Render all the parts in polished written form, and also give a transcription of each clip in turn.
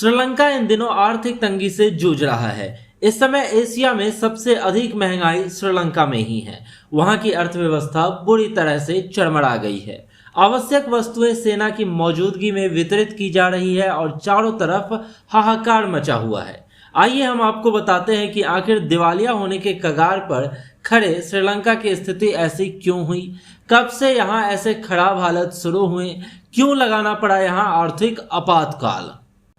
श्रीलंका इन दिनों आर्थिक तंगी से जूझ रहा है। इस समय एशिया में सबसे अधिक महंगाई श्रीलंका में ही है। वहां की अर्थव्यवस्था बुरी तरह से चरमरा गई है। आवश्यक वस्तुएं सेना की मौजूदगी में वितरित की जा रही है और चारों तरफ हाहाकार मचा हुआ है। आइए हम आपको बताते हैं कि आखिर दिवालिया होने के कगार पर खड़े श्रीलंका की स्थिति ऐसी क्यों हुई, कब से यहाँ ऐसे खराब हालत शुरू हुए, क्यों लगाना पड़ा यहाँ आर्थिक आपातकाल।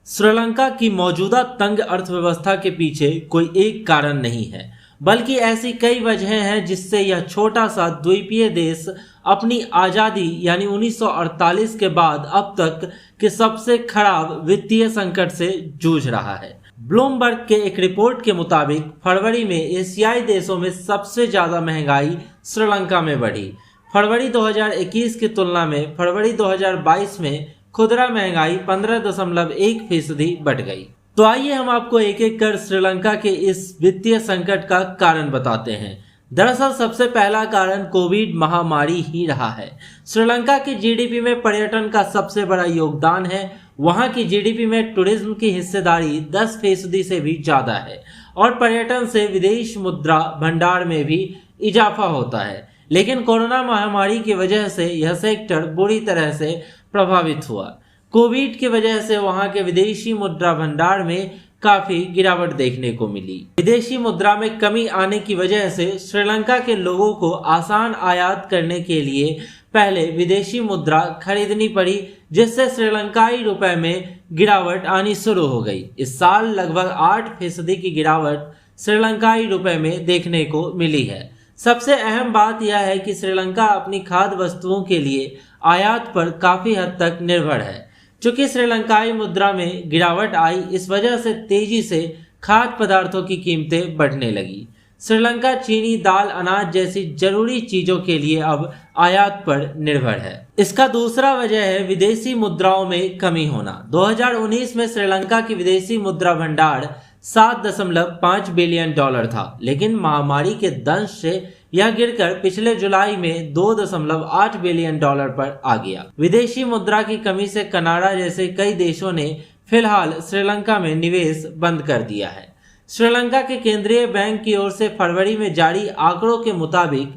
श्रीलंका की मौजूदा तंग अर्थव्यवस्था के पीछे कोई एक कारण नहीं है, बल्कि ऐसी कई वजहें हैं जिससे यह छोटा सा द्वीपीय देश अपनी आज़ादी यानी 1948 के बाद अब तक के सबसे खराब वित्तीय संकट से जूझ रहा है। ब्लूमबर्ग के एक रिपोर्ट के मुताबिक फरवरी में एशियाई देशों में सबसे ज़्यादा महंगाई श्रीलंका में बढ़ी। फरवरी 2021 की तुलना में फरवरी 2022 में खुदरा महंगाई 15.1% बढ़ गई। तो आइए हम आपको एक एक कर श्रीलंका के इस वित्तीय संकट का कारण बताते हैं। दरअसल सबसे पहला कारण कोविड महामारी ही रहा है। श्रीलंका की जीडीपी में पर्यटन का सबसे बड़ा योगदान है। वहां की जीडीपी में टूरिज्म की हिस्सेदारी 10% से भी ज़्यादा है और पर्यटन से विदेश मुद्रा भंडार में भी इजाफा होता है। लेकिन कोरोना महामारी की वजह से यह सेक्टर बुरी तरह से प्रभावित हुआ। कोविड की वजह से वहां के विदेशी मुद्रा भंडार में काफी गिरावट देखने को मिली। विदेशी मुद्रा में कमी आने की वजह से श्रीलंका के लोगों को आसान आयात करने के लिए पहले विदेशी मुद्रा खरीदनी पड़ी, जिससे श्रीलंकाई रुपए में गिरावट आनी शुरू हो गई। इस साल लगभग 8% की गिरावट श्रीलंकाई रुपए में देखने को मिली है। सबसे अहम बात यह है कि श्रीलंका अपनी खाद्य वस्तुओं के लिए आयात पर काफी हद तक निर्भर है। चूंकि श्रीलंकाई मुद्रा में गिरावट आई, इस वजह से तेजी से खाद्य पदार्थों की कीमतें बढ़ने लगी। श्रीलंका चीनी, दाल, अनाज जैसी जरूरी चीजों के लिए अब आयात पर निर्भर है। इसका दूसरा वजह है विदेशी मुद्राओं में कमी होना। 2019 में श्रीलंका की विदेशी मुद्रा भंडार $7.5 बिलियन था, लेकिन महामारी के दंश से यह गिरकर पिछले जुलाई में $2.8 बिलियन पर आ गया। विदेशी मुद्रा की कमी से कनाडा जैसे कई देशों ने फिलहाल श्रीलंका में निवेश बंद कर दिया है। श्रीलंका के केंद्रीय बैंक की ओर से फरवरी में जारी आंकड़ों के मुताबिक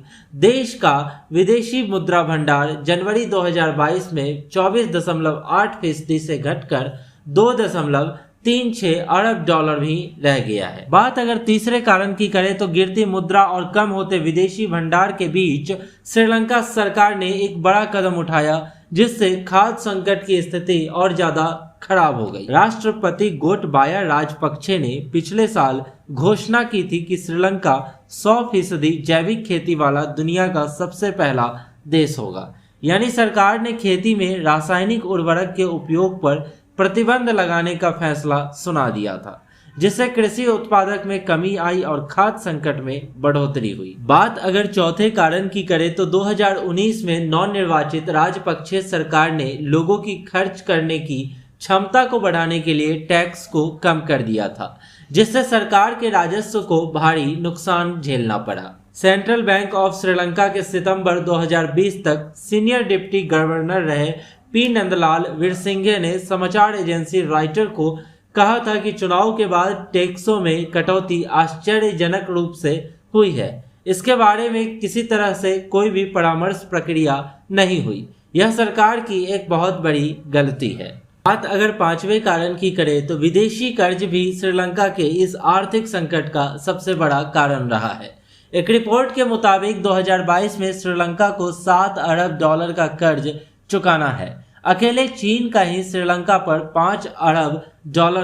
देश का विदेशी मुद्रा भंडार जनवरी 2022 में 24.8% से घटकर $2.36 अरब भी रह गया है। बात अगर तीसरे कारण की करें तो गिरती मुद्रा और कम होते विदेशी भंडार के बीच श्रीलंका सरकार ने एक बड़ा कदम उठाया, जिससे खाद्य संकट की स्थिति और ज्यादा खराब हो गई। राष्ट्रपति गोटबाया राजपक्षे ने पिछले साल घोषणा की थी कि श्रीलंका 100% जैविक खेती वाला दुनिया का सबसे पहला देश होगा। यानी सरकार ने खेती में रासायनिक उर्वरक के उपयोग पर प्रतिबंध लगाने का फैसला सुना दिया था, जिससे कृषि उत्पादक में कमी आई और खाद्य संकट में बढ़ोतरी हुई। बात अगर चौथे कारण की करें तो 2019 में नवनिर्वाचित राजपक्षे सरकार ने लोगों की खर्च करने की क्षमता को बढ़ाने के लिए टैक्स को कम कर दिया था, जिससे सरकार के राजस्व को भारी नुकसान झेलना पड़ा। सेंट्रल बैंक ऑफ श्रीलंका के सितंबर 2020 तक सीनियर डिप्टी गवर्नर रहे पी नंदलाल वीरसिंघे ने समाचार एजेंसी राइटर को कहा था कि चुनाव के बाद टैक्सों में कटौती आश्चर्यजनक रूप से हुई है। इसके बारे में किसी तरह से कोई भी परामर्श प्रक्रिया नहीं हुई। यह सरकार की एक बहुत बड़ी गलती है। बात अगर पांचवें कारण की करें तो विदेशी कर्ज भी श्रीलंका के इस आर्थिक संकट का सबसे बड़ा कारण रहा है। एक रिपोर्ट के मुताबिक 2022 में श्रीलंका को $7 अरब का कर्ज चुकाना है। अकेले चीन का ही श्रीलंका पर $5 अरब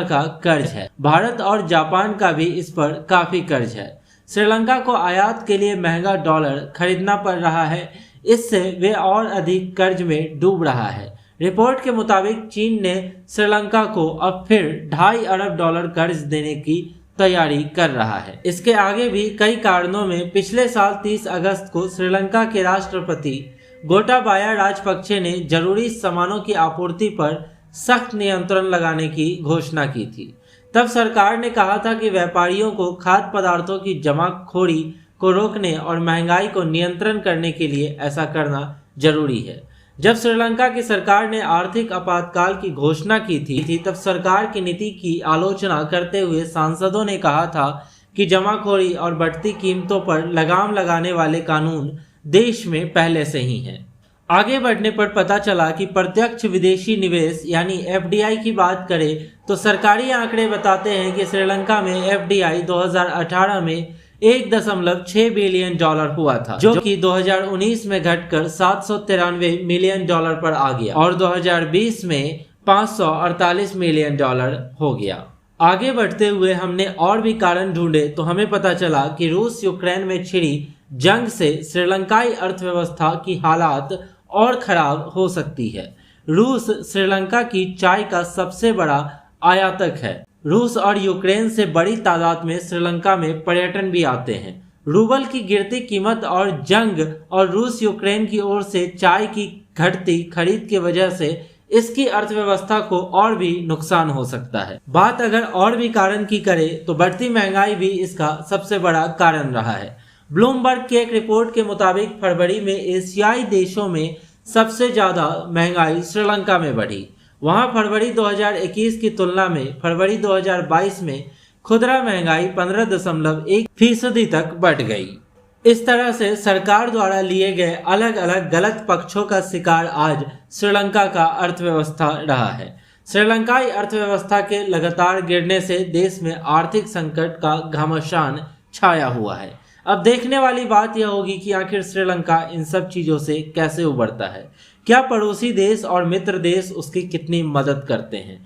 का कर्ज है। भारत और जापान का भी इस पर काफी कर्ज है। श्रीलंका को आयात के लिए महंगा डॉलर खरीदना पड़ रहा है, इससे वे और अधिक कर्ज में डूब रहा है। रिपोर्ट के मुताबिक चीन ने श्रीलंका को अब फिर $2.5 अरब कर्ज देने की तैयारी कर रहा है। इसके आगे भी कई कारणों में पिछले साल 30 अगस्त को श्रीलंका के राष्ट्रपति गोटाबाया राजपक्षे ने जरूरी सामानों की आपूर्ति पर सख्त नियंत्रण लगाने की घोषणा की थी। तब सरकार ने कहा था कि व्यापारियों को खाद्य पदार्थों की जमाखोरी को रोकने और महंगाई को नियंत्रण करने के लिए ऐसा करना जरूरी है। जब श्रीलंका की सरकार ने आर्थिक आपातकाल की घोषणा की थी तब सरकार की नीति की आलोचना करते हुए सांसदों ने कहा था कि जमाखोरी और बढ़ती कीमतों पर लगाम लगाने वाले कानून देश में पहले से ही हैं। आगे बढ़ने पर पता चला कि प्रत्यक्ष विदेशी निवेश यानी एफडीआई की बात करें तो सरकारी आंकड़े बताते हैं कि श्रीलंका में एफडीआई 2018 में $1.6 बिलियन हुआ था, जो कि 2019 में घटकर $793 मिलियन पर आ गया और 2020 में $548 मिलियन हो गया। आगे बढ़ते हुए हमने और भी कारण ढूंढे तो हमें पता चला कि रूस यूक्रेन में छिड़ी जंग से श्रीलंकाई अर्थव्यवस्था की हालात और खराब हो सकती है। रूस श्रीलंका की चाय का सबसे बड़ा आयातक है। रूस और यूक्रेन से बड़ी तादाद में श्रीलंका में पर्यटन भी आते हैं। रूबल की गिरती कीमत और जंग और रूस यूक्रेन की ओर से चाय की घटती खरीद की वजह से इसकी अर्थव्यवस्था को और भी नुकसान हो सकता है। बात अगर और भी कारण की करें तो बढ़ती महंगाई भी इसका सबसे बड़ा कारण रहा है। ब्लूमबर्ग की एक रिपोर्ट के मुताबिक फरवरी में एशियाई देशों में सबसे ज्यादा महंगाई श्रीलंका में बढ़ी। वहां फरवरी 2021 की तुलना में फरवरी 2022 में खुदरा महंगाई 15.1% तक बढ़ गई। इस तरह से सरकार द्वारा लिए गए अलग अलग गलत पक्षों का शिकार आज श्रीलंका का अर्थव्यवस्था रहा है। श्रीलंकाई अर्थव्यवस्था के लगातार गिरने से देश में आर्थिक संकट का घमासान छाया हुआ है। अब देखने वाली बात यह होगी कि आखिर श्रीलंका इन सब चीजों से कैसे उबरता है। क्या पड़ोसी देश और मित्र देश उसकी कितनी मदद करते हैं।